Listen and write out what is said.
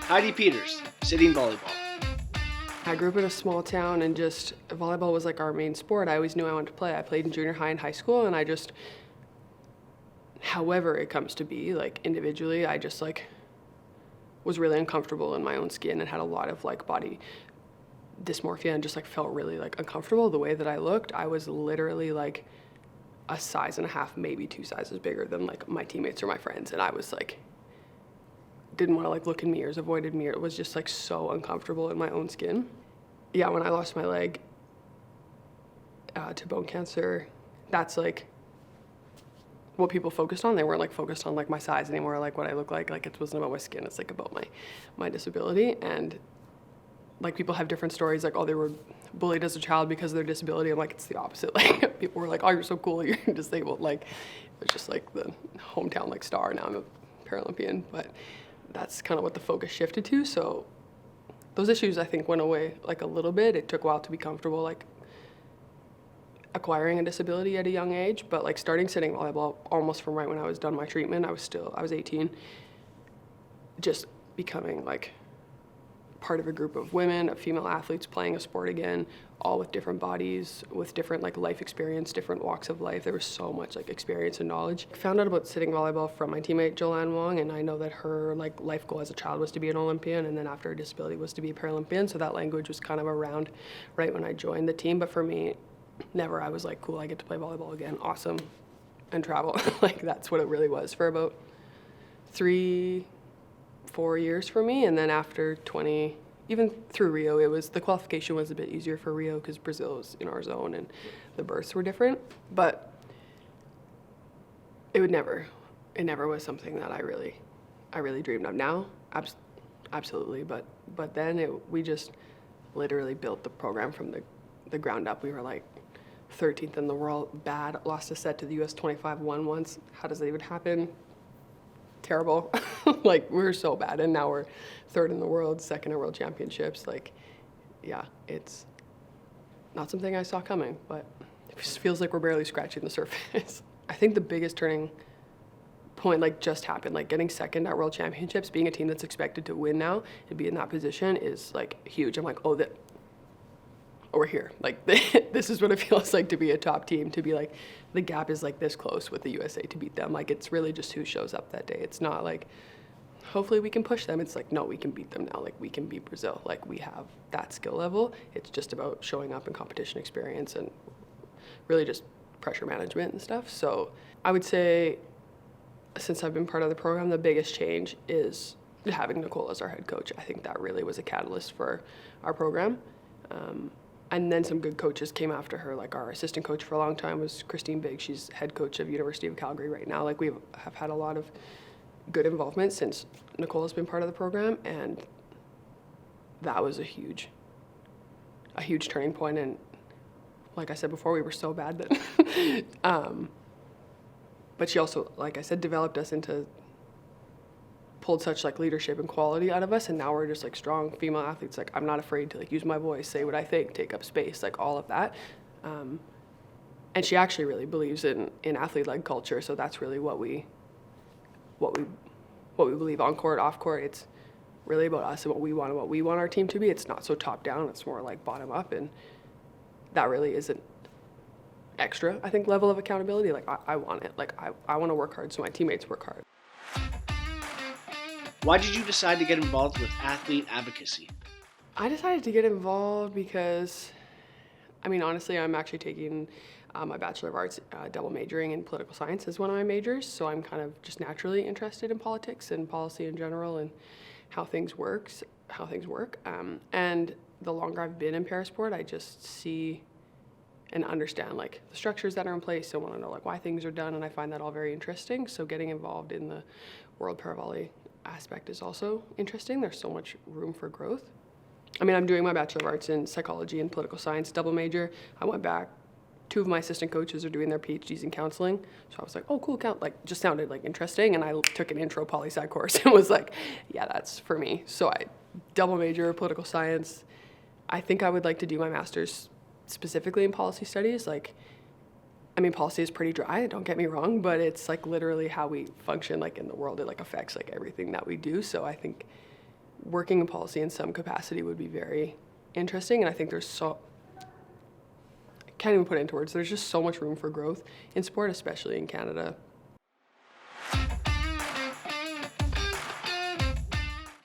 Heidi Peters, sitting volleyball. I grew up in a small town and just volleyball was like our main sport. I always knew I wanted to play. I played in junior high and high school, and I just, however it comes to be, like individually, I just like was really uncomfortable in my own skin and had a lot of like body dysmorphia and just like felt really like uncomfortable the way that I looked. I was literally like a size and a half, maybe 2 sizes bigger than like my teammates or my friends, and I was like didn't want to like look in mirrors, avoided mirrors. It was just like so uncomfortable in my own skin. Yeah, when I lost my leg to bone cancer, that's like what people focused on. They weren't like focused on like my size anymore, like what I look like it wasn't about my skin. It's like about my disability. And like people have different stories, like, oh, they were bullied as a child because of their disability. I'm like, it's the opposite. Like people were like, oh, you're so cool, you're disabled. Like it was just like the hometown like star. Now I'm a Paralympian, but that's kind of what the focus shifted to. So those issues I think went away like a little bit. It took a while to be comfortable like acquiring a disability at a young age, but like starting sitting volleyball almost from right when I was done my treatment, I was 18, just becoming like part of a group of women, of female athletes playing a sport again, all with different bodies, with different like life experience, different walks of life. There was so much like experience and knowledge. I found out about sitting volleyball from my teammate Joanne Wong, and I know that her like life goal as a child was to be an Olympian, and then after her disability was to be a Paralympian. So that language was kind of around right when I joined the team. But for me, never. I was like, cool, I get to play volleyball again, awesome, and travel. Like that's what it really was for about 3-4 years for me. And then after 20, even through Rio, it was, the qualification was a bit easier for Rio because Brazil was in our zone and the berths were different. But it never was something that I really dreamed of. Now, absolutely. But then we just literally built the program from the ground up. We were like 13th in the world, bad, lost a set to the US 25-1 once. How does that even happen? Terrible. Like we were so bad, and now we're 3rd in the world, 2nd in world championships. Like, yeah, it's not something I saw coming, but it just feels like we're barely scratching the surface. I think the biggest turning point like just happened, like getting 2nd at world championships, being a team that's expected to win now and be in that position is like huge. I'm like, oh, we're here. Like this is what it feels like to be a top team, to be like the gap is like this close with the USA to beat them. Like it's really just who shows up that day. It's not like hopefully we can push them. It's like, no, we can beat them now. Like we can beat Brazil. Like we have that skill level. It's just about showing up and competition experience and really just pressure management and stuff. So I would say since I've been part of the program, the biggest change is having Nicole as our head coach. I think that really was a catalyst for our program. And then some good coaches came after her. Like our assistant coach for a long time was Christine Bigg. She's head coach of University of Calgary right now. Like we have had a lot of good involvement since Nicole has been part of the program, and that was a huge turning point. And like I said before, we were so bad that, but she also, like I said, developed us into, pulled such like leadership and quality out of us, and now we're just like strong female athletes. Like I'm not afraid to like use my voice, say what I think, take up space, like all of that. And she actually really believes in athlete-led culture. So that's really what we believe on court, off court. It's really about us and what we want our team to be. It's not so top down. It's more like bottom up, and that really is an extra, I think, level of accountability. Like I want it. Like I want to work hard, so my teammates work hard. Why did you decide to get involved with athlete advocacy? I decided to get involved because, I mean, honestly, I'm actually taking my Bachelor of Arts, double majoring in political science as one of my majors. So I'm kind of just naturally interested in politics and policy in general and how things work. And the longer I've been in parasport, I just see and understand like the structures that are in place. I want to know like why things are done, and I find that all very interesting. So getting involved in the World Paravolley aspect is also interesting. There's so much room for growth. I mean, I'm doing my Bachelor of Arts in psychology and political science double major. I went back. 2 of my assistant coaches are doing their PhDs in counseling. So I was like, oh, cool, like just sounded like interesting. And I took an intro poli-sci course and was like, yeah, that's for me. So I double major political science. I think I would like to do my master's specifically in policy studies. Like, I mean, policy is pretty dry, don't get me wrong, but it's like literally how we function like in the world. It like affects like everything that we do. So I think working in policy in some capacity would be very interesting. And I think I can't even put it into words. There's just so much room for growth in sport, especially in Canada.